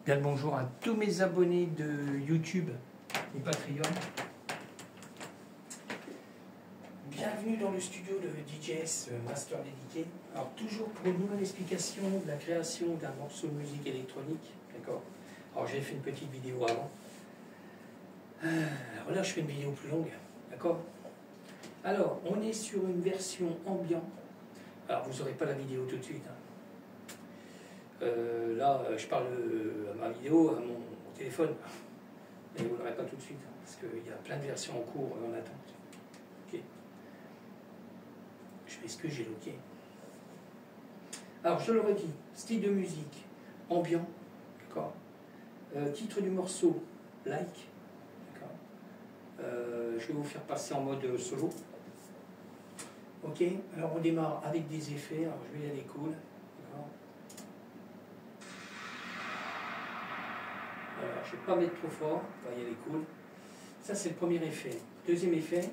Bien le bonjour à tous mes abonnés de YouTube et Patreon. Bienvenue dans le studio de DJS Master Dédié. Alors toujours pour une nouvelle explication de la création d'un morceau de musique électronique. D'accord. Alors j'ai fait une petite vidéo avant. Alors là je fais une vidéo plus longue. D'accord. Alors on est sur une version ambiant. Alors vous n'aurez pas la vidéo tout de suite. Là, je parle à ma vidéo, à mon téléphone, mais vous ne l'aurez pas tout de suite, parce qu'il y a plein de versions en cours en attente. Ok. Je m'excuse, j'ai loqué. Alors, je le redis, style de musique, ambiant, d'accord. Titre du morceau, like, d'accord. Je vais vous faire passer en mode solo. Ok, alors on démarre avec des effets, alors je vais y aller cool, d'accord. Voilà, je ne vais pas mettre trop fort, on va y aller cool. Ça c'est le premier effet. Deuxième effet.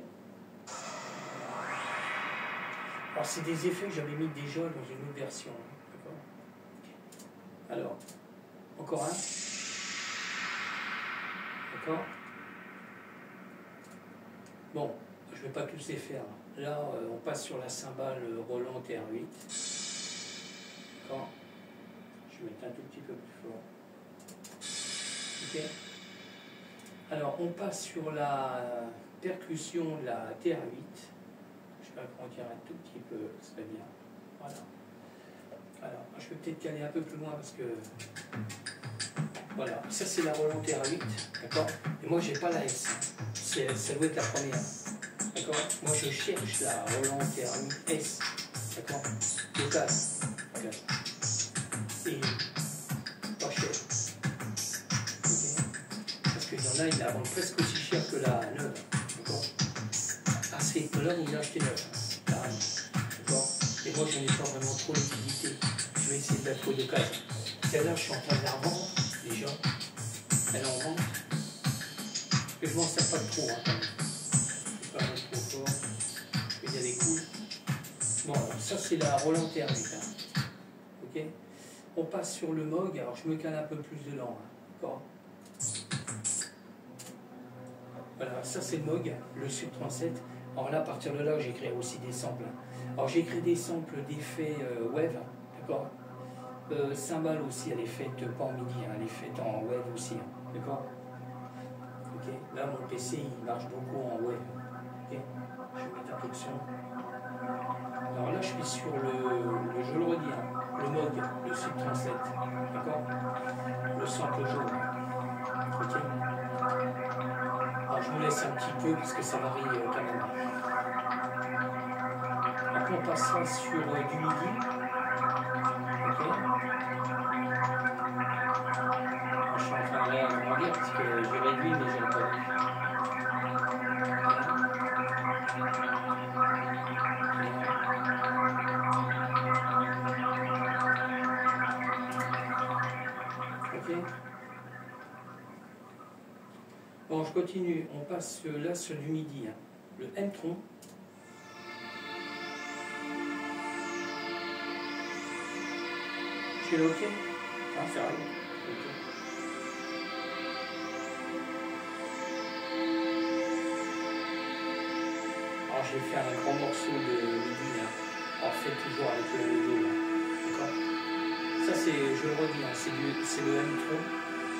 Alors c'est des effets que j'avais mis déjà dans une autre version. D'accord. Alors, encore un. D'accord. Bon, je ne vais pas tous les faire. Là, on passe sur la cymbale Roland TR8. D'accord. Je vais mettre un tout petit peu plus fort. Ok. Alors, on passe sur la percussion de la TR8. Je vais agrandir un tout petit peu, ce serait bien. Voilà. Alors, je vais peut-être caler un peu plus loin parce que... Voilà, ça c'est la Roland TR8, d'accord. Et moi, j'ai pas la S. Ça doit être la première. D'accord. Moi, je cherche la Roland TR8 S. D'accord. Locale. Et pas cher. Parce qu'il y en a, ils la vendent presque aussi cher que la neuve. D'accord. À ce rythme-là, vous l'achetez neuve. D'accord. Et moi, je n'ai pas vraiment trop l'utilité. Je vais essayer de la trouver d'occasion. Celle-là, je suis en train de la revendre, déjà. Elle est en vente. Et je m'en sers pas trop. Hein, je vais pas mettre trop fort. Je vais y aller cool. Bon, alors, ça, c'est la Roland TR8. Hein. Ok. On passe sur le Moog. Alors, je me cale un peu plus dedans. Hein. D'accord. Voilà, ça c'est le Moog, le Sub 37. Alors là, à partir de là, j'ai créé aussi des samples. Alors j'ai créé des samples d'effets wave, d'accord. Cymbale aussi, elle est faite pas en MIDI, hein, elle est faite en wave aussi, hein, d'accord. Ok. Là, mon PC, il marche beaucoup en wave. Ok. Je vais mettre un peu de son. Alors là, je suis sur je le redis, hein, le Moog, le Sub 37, d'accord. Le sample jaune. Ok. Alors je vous laisse un petit peu parce que ça varie quand même. Après on passera sur du MIDI. Ok. Je suis en train de réagrandir parce que j'ai réduit mais j'ai pas vu. Ok. Bon, je continue. On passe là sur du MIDI. Hein. Le M-Tron. Je suis OK. Ah, c'est vrai. Okay. Alors, je vais faire un grand morceau de MIDI. Hein. Alors, fait toujours avec le dos. D'accord. Ça, c'est, je le redis, hein, c'est le M-Tron.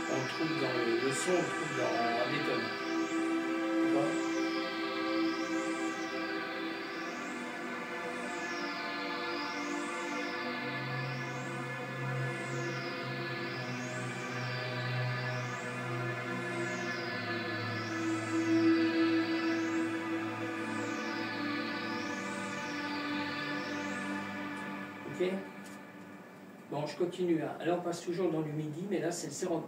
On le trouve dans le son, on le trouve dans Ableton. D'accord. Ok. Bon, je continue. Hein. Alors, on passe toujours dans du MIDI, mais là, c'est le 01.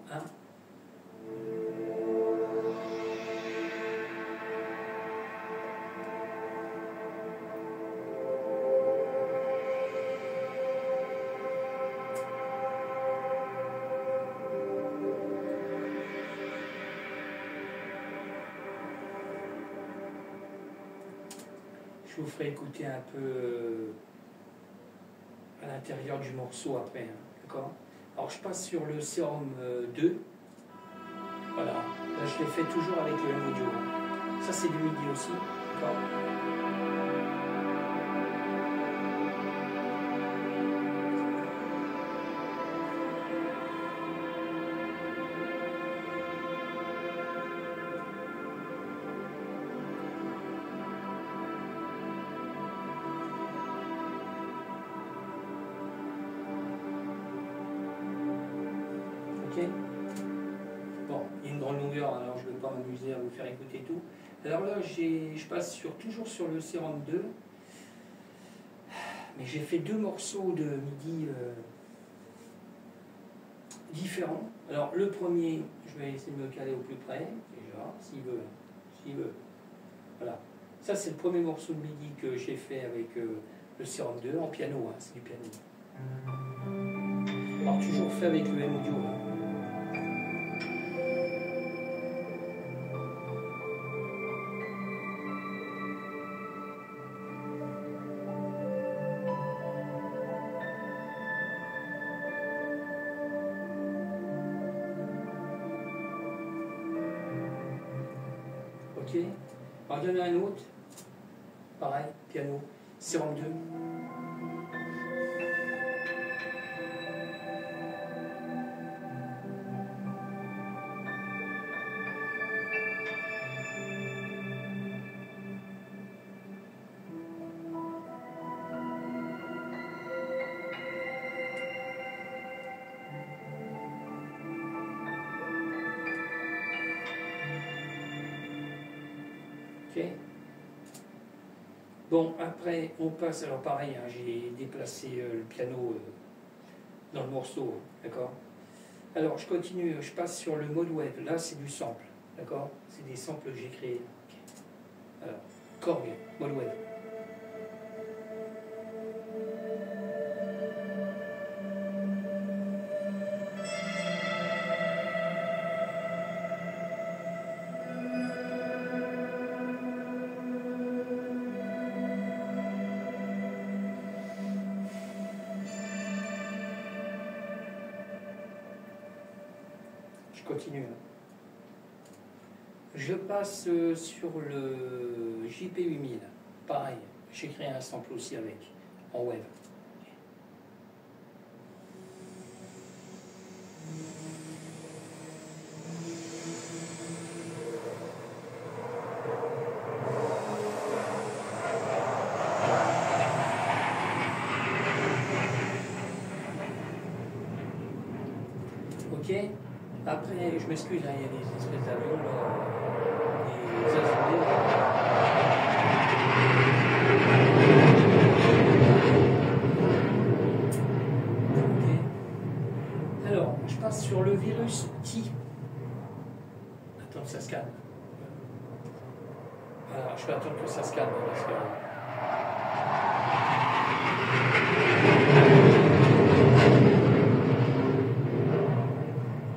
Je vous ferai écouter un peu à l'intérieur du morceau après, hein, d'accord. Alors je passe sur le sérum 2. Voilà. Là je l'ai fait toujours avec le M audio. Ça c'est du midi aussi. D'accord. Bon, il y a une grande longueur, alors je ne vais pas m'amuser à vous faire écouter tout. Alors là, je passe toujours sur le sérum 2, mais j'ai fait 2 morceaux de midi différents. Alors le premier, je vais essayer de me caler au plus près, déjà, s'il veut. Voilà. Ça, c'est le premier morceau de midi que j'ai fait avec le sérum 2 en piano, hein, c'est du piano. Alors toujours fait avec le M audio. Hein. Ok. Alors il y en a un autre, pareil, piano, sérum 2. Ok. Bon, après, on passe, alors pareil, hein, j'ai déplacé le piano dans le morceau, d'accord. Alors, je continue, je passe sur le mode web. Là, c'est du sample, d'accord. C'est des samples que j'ai créés. Okay. Alors, Korg, mode web. Je continue. Je passe sur le JP8000. Pareil, j'ai créé un sample aussi avec, en web. Ok. Après, je m'excuse, hein, il y a des espèces d'avions, des avions. Ok. Alors, je passe sur le virus T. Attends que ça se calme. Voilà, je vais attendre que ça se calme parce que...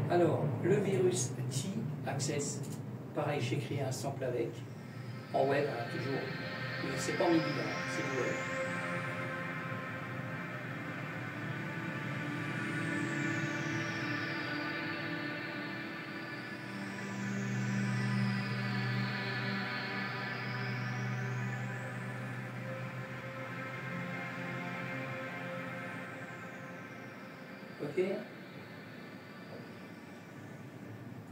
Alors, le virus T Access, pareil, j'ai créé un sample avec, en web, hein, toujours. Mais c'est pas en MIDI, hein, c'est du web. Ok.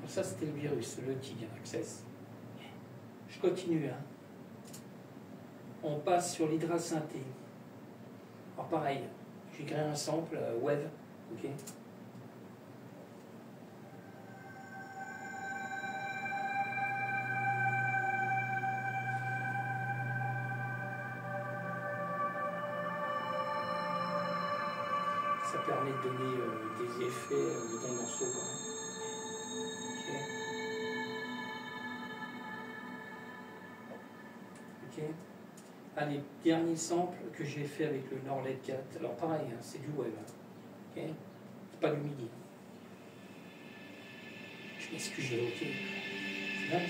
Ça, c'était le virus, le T Access. Je continue. Hein. On passe sur l'hydrasynthé. Alors pareil, j'ai créé un sample web. Ok. Ça permet de donner des effets dans le morceau. Quoi. Ok. Allez, dernier sample que j'ai fait avec le Norled 4. Alors pareil, hein, c'est du web. Ok. C'est pas du MIDI. Je m'excuse, ok. C'est dingue.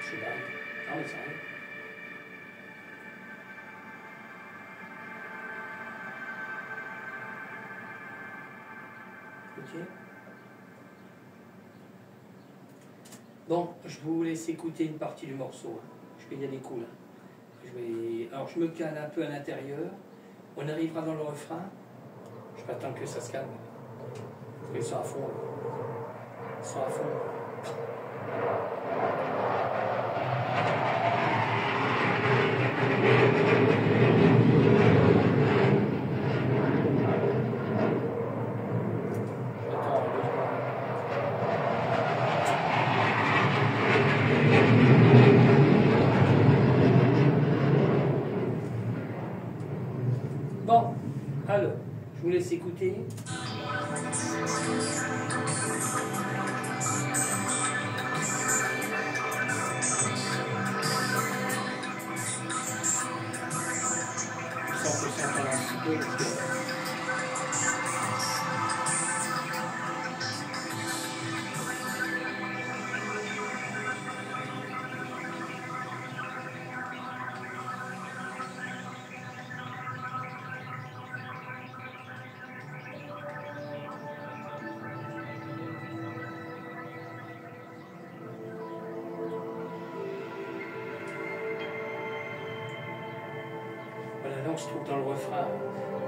Je suis dingue. Ah mais ça arrive. Ok. Bon, je vous laisse écouter une partie du morceau. Je vais y aller cool. Alors je me cale un peu à l'intérieur. On arrivera dans le refrain. Je vais attendre que ça se calme. Ils sont à fond. Ils sont à fond. Bon, alors, je vous laisse écouter. Voilà, là on se trouve dans le refrain.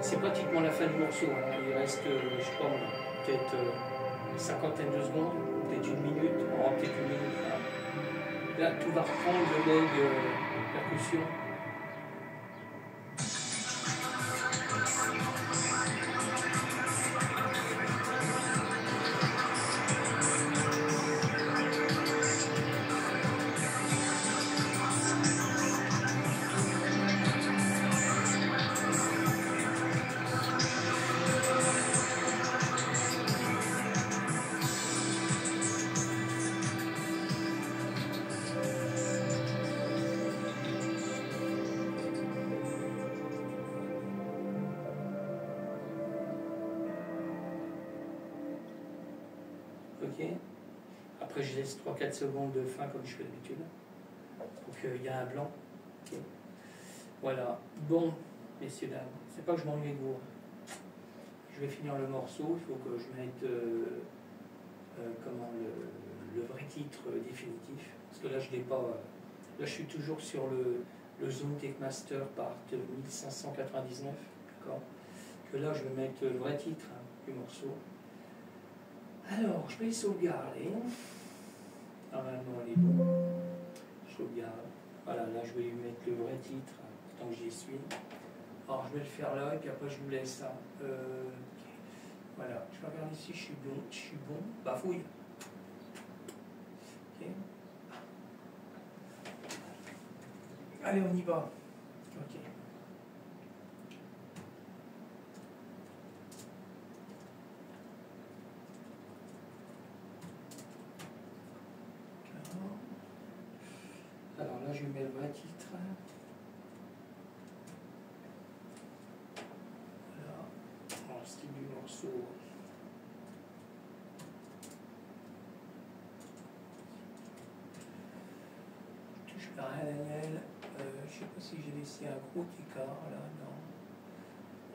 C'est pratiquement la fin du morceau. Hein. Il reste, je sais pas, peut-être une cinquantaine de secondes, peut-être une minute, peut-être une minute. Là, tout va reprendre le mode percussion. Ok. Après, je laisse 3-4 secondes de fin comme je fais d'habitude. Donc, il y a un blanc. Okay. Voilà. Bon, messieurs, dames, c'est pas que je m'ennuie de vous. Je vais finir le morceau. Il faut que je mette comment, le vrai titre définitif. Parce que là, je l'ai pas. Là, je suis toujours sur le Zoom Techmaster Part 1599. D'accord. Que là, je vais mettre le vrai titre du morceau. Alors, je vais sauvegarder. Normalement, elle est bon. Je sauvegarde. Voilà, là, je vais lui mettre le vrai titre, tant que j'y suis. Alors, je vais le faire là, et puis après, je vous laisse ça. Voilà, je vais regarder si je suis bon. Je suis bon. Bafouille. Ok. Allez, on y va. Ok. Alors là, je mets le vrai titre. Voilà. En style du morceau. Touche pas à Daniel. Je sais pas si j'ai laissé un gros écart là. Non.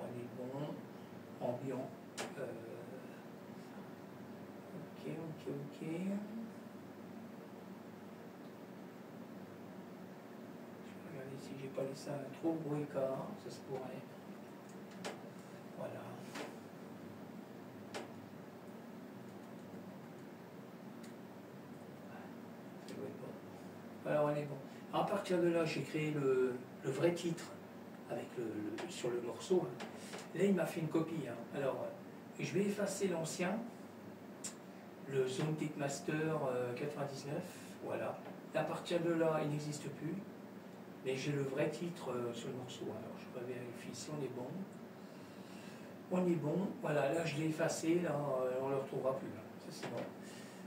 On est bon. Ambiant. Ok. Regardez si j'ai pas laissé un trop gros écart, ça se pourrait. Voilà. Ça doit être bon. Alors on est bon. À partir de là, j'ai créé le vrai titre avec sur le morceau. Là, il m'a fait une copie. Hein. Alors, je vais effacer l'ancien, le Zoom Techmaster 99. Voilà. Et à partir de là, il n'existe plus. Mais j'ai le vrai titre sur le morceau. Alors je vais vérifier si on est bon. On est bon. Voilà, là je l'ai effacé, là on ne le retrouvera plus. Là. Ça c'est bon.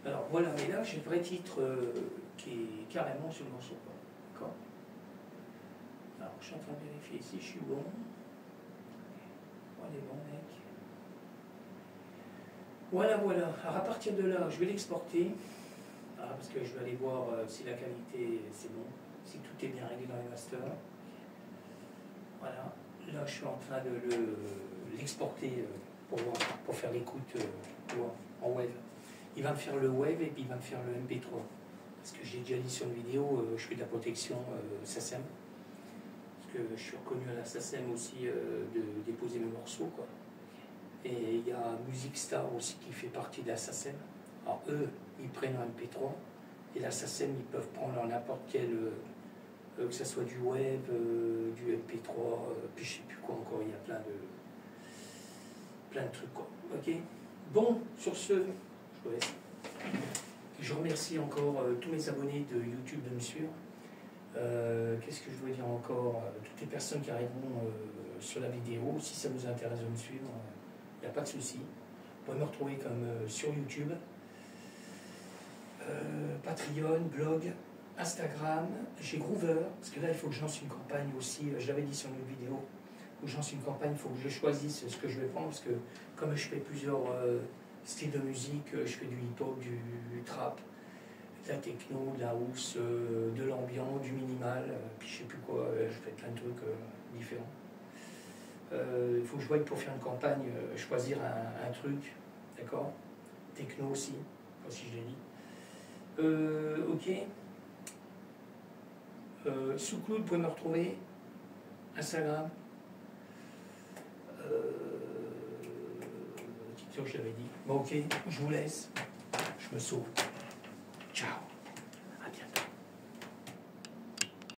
Alors voilà, mais là j'ai le vrai titre qui est carrément sur le morceau. D'accord. Alors je suis en train de vérifier si je suis bon. On est bon, mec. Voilà. Alors à partir de là, je vais l'exporter. Parce que je vais aller voir si la qualité c'est bon. Si tout est bien réglé dans les masters. Voilà, là je suis en train de l'exporter pour faire l'écoute en web. Il va me faire le web et puis il va me faire le MP3. Parce que j'ai déjà dit sur une vidéo, je fais de la protection SACEM. Parce que je suis reconnu à la SACEM aussi de déposer mes morceaux, quoi. Et il y a Music Star aussi qui fait partie de la SACEM. Alors eux, ils prennent un MP3 et la SACEM, ils peuvent prendre n'importe quel, que ce soit du web, du MP3, puis je sais plus quoi encore, il y a plein de trucs, quoi. Ok. Bon, sur ce, je vous laisse. Je remercie encore tous mes abonnés de YouTube de me suivre. Qu'est-ce que je voulais dire encore? Toutes les personnes qui arriveront sur la vidéo, si ça vous intéresse de me suivre, il n'y a pas de souci. Vous pouvez me retrouver comme sur YouTube, Patreon, blog, Instagram, j'ai Groover, parce que là il faut que je lance une campagne aussi, je l'avais dit sur une vidéo, il faut que je lance une campagne, il faut que je choisisse ce que je vais prendre, parce que comme je fais plusieurs styles de musique, je fais du hip-hop, du trap, de la techno, de la house, de l'ambiant, du minimal, puis je sais plus quoi, je fais plein de trucs différents. Il faut que je voie pour faire une campagne, choisir un truc, d'accord? Techno aussi, pas si je l'ai dit. Ok. Sous Cloud, vous pouvez me retrouver. Instagram. TikTok, je l'avais dit. Bon, ok, je vous laisse. Je me sauve.